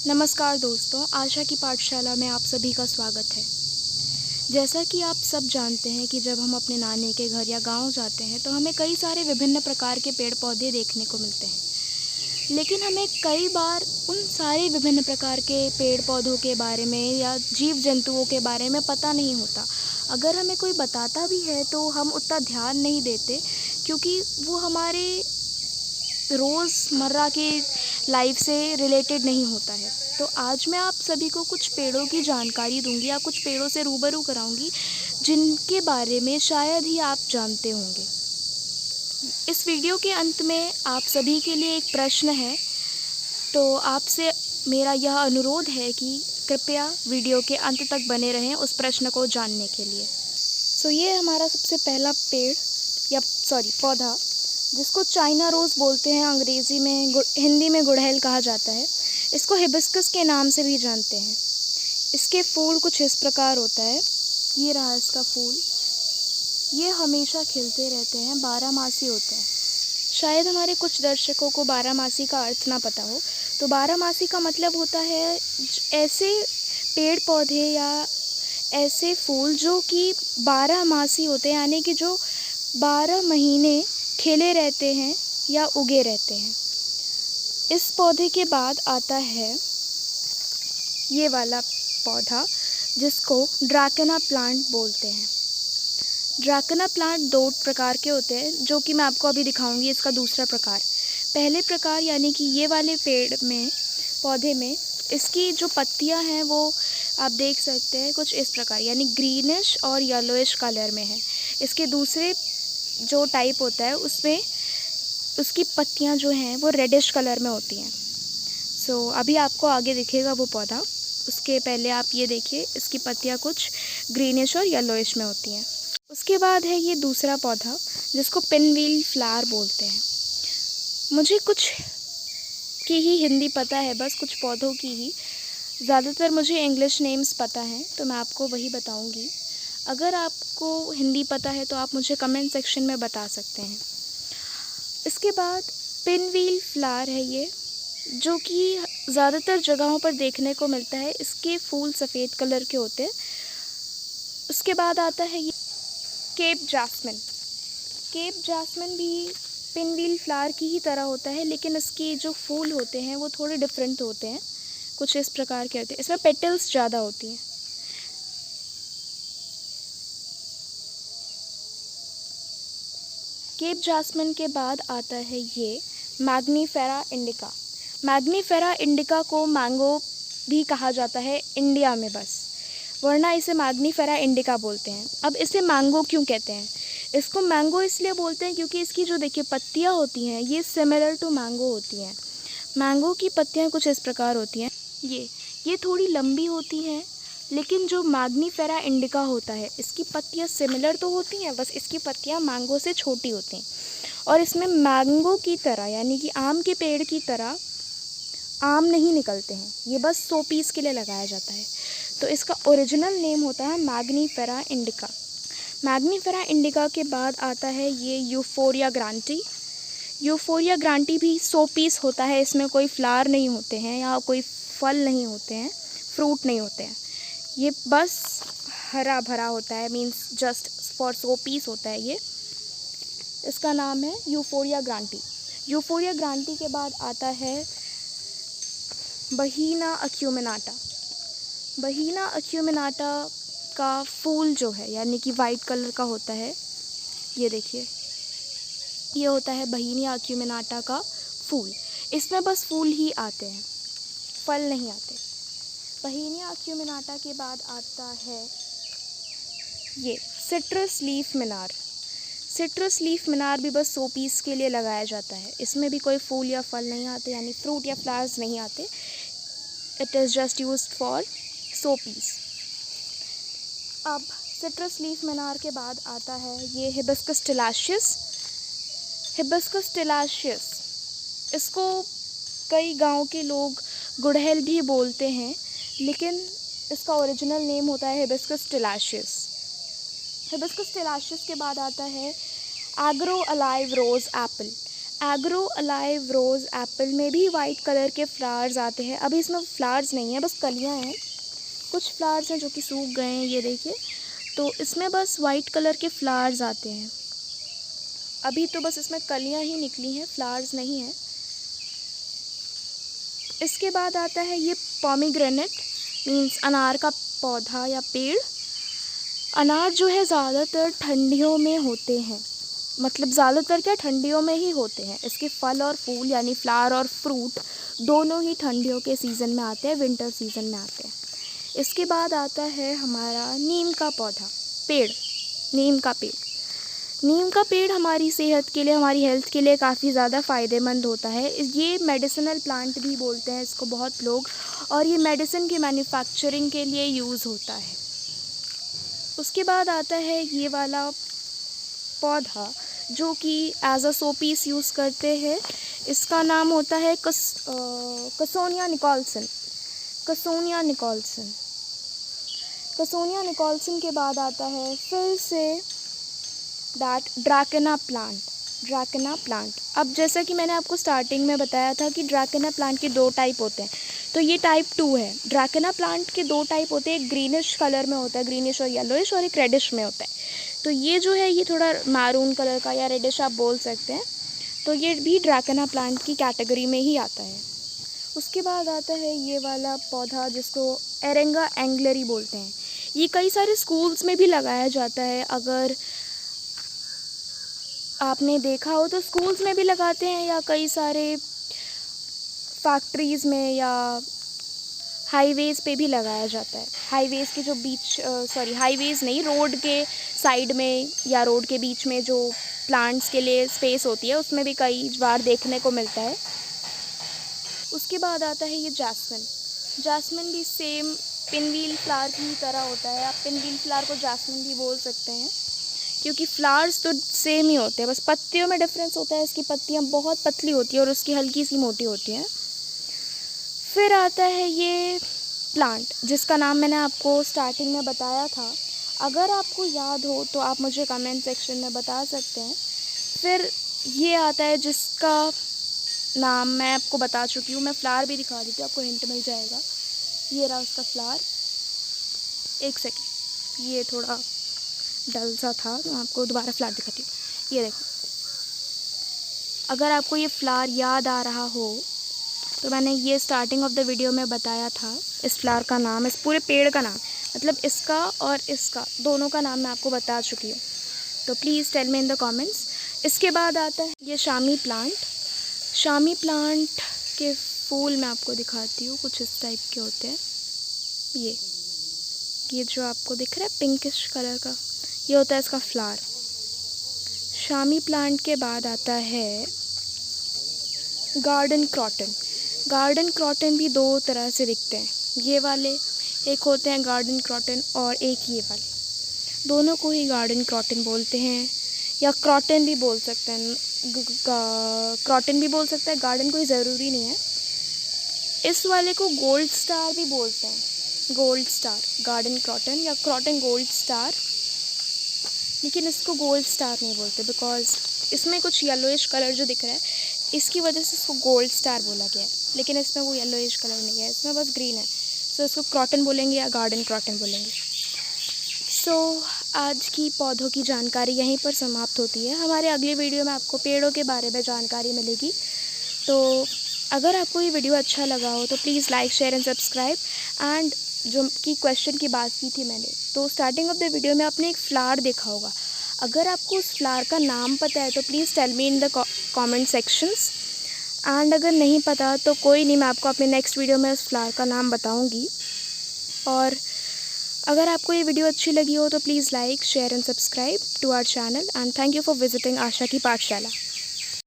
नमस्कार दोस्तों, आशा की पाठशाला में आप सभी का स्वागत है। जैसा कि आप सब जानते हैं कि जब हम अपने नानी के घर या गांव जाते हैं तो हमें कई सारे विभिन्न प्रकार के पेड़ पौधे देखने को मिलते हैं। लेकिन हमें कई बार उन सारे विभिन्न प्रकार के पेड़ पौधों के बारे में या जीव जंतुओं के बारे में पता नहीं होता। अगर हमें कोई बताता भी है तो हम उतना ध्यान नहीं देते, क्योंकि वो हमारे रोज़मर्रा की लाइफ से रिलेटेड नहीं होता है। तो आज मैं आप सभी को कुछ पेड़ों की जानकारी दूंगी या कुछ पेड़ों से रूबरू कराऊंगी जिनके बारे में शायद ही आप जानते होंगे। इस वीडियो के अंत में आप सभी के लिए एक प्रश्न है, तो आपसे मेरा यह अनुरोध है कि कृपया वीडियो के अंत तक बने रहें उस प्रश्न को जानने के लिए। ये हमारा सबसे पहला पेड़ या पौधा, जिसको चाइना रोज़ बोलते हैं, अंग्रेज़ी में हिंदी में गुड़हल कहा जाता है। इसको हिबिस्कस के नाम से भी जानते हैं। इसके फूल कुछ इस प्रकार होता है। ये रहा इसका फूल। ये हमेशा खिलते रहते हैं, बारहमासी होते हैं। शायद हमारे कुछ दर्शकों को बारहमासी का अर्थ ना पता हो। तो बारहमासी का मतलब होता है ऐसे पेड़ पौधे या ऐसे फूल जो कि बारहमासी होते हैं, यानी कि जो 12 महीने खिले रहते हैं या उगे रहते हैं। इस पौधे के बाद आता है ये वाला पौधा, जिसको ड्रैकना प्लांट बोलते हैं। ड्रैकना प्लांट 2 प्रकार के होते हैं, जो कि मैं आपको अभी दिखाऊंगी। इसका दूसरा प्रकार, पहले प्रकार यानी कि ये वाले पौधे में इसकी जो पत्तियां हैं वो आप देख सकते हैं कुछ इस प्रकार, यानी ग्रीनिश और येलोइश कलर में है। इसके दूसरे जो टाइप होता है उसमें उसकी पत्तियां जो हैं वो रेडिश कलर में होती हैं। अभी आपको आगे दिखेगा वो पौधा। उसके पहले आप ये देखिए, इसकी पत्तियां कुछ ग्रीनिश और येलोइश में होती हैं। उसके बाद है ये दूसरा पौधा, जिसको पिनव्हील फ्लावर बोलते हैं। मुझे कुछ की ही हिंदी पता है, बस कुछ पौधों की ही। ज़्यादातर मुझे इंग्लिश नेम्स पता हैं, तो मैं आपको वही बताऊंगी। अगर आपको हिंदी पता है तो आप मुझे कमेंट सेक्शन में बता सकते हैं। इसके बाद पिनव्हील फ्लावर है ये, जो कि ज़्यादातर जगहों पर देखने को मिलता है। इसके फूल सफ़ेद कलर के होते हैं। उसके बाद आता है ये केप जास्मिन। केप जास्मिन भी पिनव्हील फ्लावर की ही तरह होता है, लेकिन इसके जो फूल होते हैं वो थोड़े डिफरेंट होते हैं, कुछ इस प्रकार के होते हैं। इसमें पेटल्स ज़्यादा होती हैं। केप जास्मिन के बाद आता है ये मैग्नीफेरा इंडिका। मैग्नीफेरा इंडिका को मैंगो भी कहा जाता है इंडिया में, बस वरना इसे मैग्नीफेरा इंडिका बोलते हैं। अब इसे मैंगो क्यों कहते हैं? इसको मैंगो इसलिए बोलते हैं क्योंकि इसकी जो देखिए पत्तियां होती हैं ये सिमिलर टू मैंगो होती हैं। मैंगो की पत्तियां कुछ इस प्रकार होती हैं। ये थोड़ी लंबी होती हैं, लेकिन जो मैग्नीफेरा इंडिका होता है इसकी पत्तियां सिमिलर तो होती हैं, बस इसकी पत्तियां मैंगो से छोटी होती हैं। और इसमें मैंगो की तरह, यानी कि आम के पेड़ की तरह आम नहीं निकलते हैं। ये बस 100 पीस के लिए लगाया जाता है। तो इसका ओरिजिनल नेम होता है मैग्नीफेरा इंडिका। मैग्नीफेरा इंडिका के बाद आता है ये यूफोरिया ग्रांटी। यूफोरिया ग्रांटी भी 100 पीस होता है। इसमें कोई फ्लावर नहीं होते हैं या कोई फल नहीं होते हैं, फ्रूट नहीं होते हैं। ये बस हरा भरा होता है, मीन्स जस्ट फॉर 100 पीस होता है ये। इसका नाम है यूफोरिया ग्रांटी। यूफोरिया ग्रांटी के बाद आता है बहीना अक्यूमिनाटा। बहीना अक्यूमिनाटा का फूल जो है, यानी कि वाइट कलर का होता है। ये देखिए, ये होता है बहीना अक्यूमिनाटा का फूल। इसमें बस फूल ही आते हैं, फल नहीं आते। बहीनिया अक्यूमिनाटा के बाद आता है ये citrus leaf Minar. Citrus leaf Minar भी बस 100 पीस के लिए लगाया जाता है। इसमें भी कोई फूल या फल नहीं आते, यानी फ्रूट या फ्लावर्स नहीं आते। It is just used for 100 piece. अब सिट्रस लीफ मिनार के बाद आता है ये हिबिस्कस टिलाशियस। हिबिस्कस टिलाशियस, इसको कई गांव के लोग गुड़हल भी बोलते हैं, लेकिन इसका ओरिजिनल नेम होता है हिबिस्कस टिलाशियस। हिबिस्कस टिलाशियस के बाद आता है एग्रो अलाइव रोज़ एप्पल। एग्रो अलाइव रोज़ एप्पल में भी वाइट कलर के फ्लावर्स आते हैं। अभी इसमें फ्लावर्स नहीं है, बस कलियां हैं। कुछ फ्लावर्स हैं जो कि सूख गए हैं, ये देखिए। तो इसमें बस वाइट कलर के फ्लावर्स आते हैं। अभी तो बस इसमें कलियां ही निकली हैं, फ्लावर्स नहीं हैं। इसके बाद आता है ये पोमीग्रेनेट, मीन्स अनार का पौधा या पेड़। अनार जो है ज़्यादातर ठंडियों में होते हैं, मतलब ज़्यादातर क्या ठंडियों में ही होते हैं। इसके फल और फूल यानी फ्लावर और फ्रूट दोनों ही ठंडियों के सीज़न में आते हैं, विंटर सीज़न में आते हैं। इसके बाद आता है हमारा नीम का पौधा, पेड़, नीम का पेड़। नीम का पेड़ हमारी सेहत के लिए, हमारी हेल्थ के लिए काफ़ी ज़्यादा फ़ायदेमंद होता है। ये मेडिसिनल प्लांट भी बोलते हैं इसको बहुत लोग, और ये मेडिसिन की मैन्युफैक्चरिंग के लिए यूज़ होता है। उसके बाद आता है ये वाला पौधा जो कि as a showpiece use करते हैं। इसका नाम होता है कसोनिया निकोलसन। कसोनिया निकोलसन। कसोनिया निकोलसन के बाद आता है फिर से ड्रैकेना प्लांट। ड्रैकेना प्लांट, अब जैसा कि मैंने आपको स्टार्टिंग में बताया था कि ड्रैकेना प्लांट के 2 टाइप होते हैं, तो ये टाइप 2 है। ड्रैकेना प्लांट के 2 टाइप होते हैं, एक ग्रीनिश कलर में होता है, ग्रीनिश और येलोइश, और एक रेडिश में होता है। तो ये जो है ये थोड़ा मैरून कलर का या रेडिश आप बोल सकते हैं। तो ये भी ड्रैकेना प्लांट की कैटेगरी में ही आता है। उसके बाद आता है ये वाला पौधा जिसको एरेंगा एंग्लरी बोलते हैं। ये कई सारे स्कूल्स में भी लगाया जाता है। अगर आपने देखा हो तो स्कूल्स में भी लगाते हैं, या कई सारे फैक्ट्रीज़ में या हाईवेज़ पे भी लगाया जाता है। हाईवेज़ के जो हाईवेज़ नहीं, रोड के साइड में या रोड के बीच में जो प्लांट्स के लिए स्पेस होती है, उसमें भी कई बार देखने को मिलता है। उसके बाद आता है ये जैस्मिन। जैस्मिन भी सेम पिनवील फ्लावर की तरह होता है। आप पिनवील फ्लावर को जैस्मिन भी बोल सकते हैं, क्योंकि फ्लावर्स तो सेम ही होते हैं, बस पत्तियों में डिफरेंस होता है। इसकी पत्तियाँ बहुत पतली होती है और उसकी हल्की सी मोटी होती हैं। फिर आता है ये प्लांट जिसका नाम मैंने आपको स्टार्टिंग में बताया था। अगर आपको याद हो तो आप मुझे कमेंट सेक्शन में बता सकते हैं। फिर ये आता है जिसका नाम मैं आपको बता चुकी हूँ। मैं फ्लावर भी दिखा देती हूँ, आपको हिंट मिल जाएगा। ये रहा उसका फ्लावर। एक सेकेंड, ये थोड़ा डल सा था, मैं आपको दोबारा फ्लावर दिखाती हूँ। ये देखो, अगर आपको ये फ्लावर याद आ रहा हो तो मैंने ये स्टार्टिंग ऑफ द वीडियो में बताया था। इस फ्लावर का नाम, इस पूरे पेड़ का नाम, मतलब इसका और इसका दोनों का नाम मैं आपको बता चुकी हूँ। तो please tell me in the comments. इसके बाद आता है ये शामी प्लांट। शामी प्लांट के फूल मैं आपको दिखाती हूँ, कुछ इस टाइप के होते हैं। ये जो आपको दिख रहा है पिंकिश कलर का, ये होता है इसका फ्लावर। शामी प्लांट के बाद आता है गार्डन क्रॉटन। गार्डन क्रॉटन भी 2 तरह से दिखते हैं, ये वाले एक होते हैं गार्डन क्रॉटन और एक ये वाले। दोनों को ही गार्डन क्रॉटन बोलते हैं, या क्रॉटन भी बोल सकते हैं। क्रॉटन भी बोल सकते हैं, गार्डन कोई ज़रूरी नहीं है। इस वाले को गोल्ड स्टार भी बोलते हैं, गोल्ड स्टार, गार्डन क्रॉटन या क्रॉटन गोल्ड स्टार। लेकिन इसको गोल्ड स्टार नहीं बोलते, बिकॉज इसमें कुछ येलोइश कलर जो दिख रहा है, इसकी वजह से इसको गोल्ड स्टार बोला गया है। लेकिन इसमें वो येलोइश कलर नहीं है, इसमें बस ग्रीन है। सो इसको क्रॉटन बोलेंगे या गार्डन क्रॉटन बोलेंगे। सो आज की पौधों की जानकारी यहीं पर समाप्त होती है। हमारे अगले वीडियो में आपको पेड़ों के बारे में जानकारी मिलेगी। तो अगर आपको ये वीडियो अच्छा लगा हो तो please like, share and subscribe. And जो कि क्वेश्चन की बात की थी मैंने, तो स्टार्टिंग ऑफ द वीडियो में आपने एक फ्लावर देखा होगा। अगर आपको उस फ्लावर का नाम पता है तो please tell me in the comment sections. And अगर नहीं पता तो कोई नहीं, मैं आपको अपने नेक्स्ट वीडियो में उस फ्लावर का नाम बताऊंगी। और अगर आपको ये वीडियो अच्छी लगी हो तो please like, share and subscribe to our channel. And thank you for visiting Asha ki पाठशाला।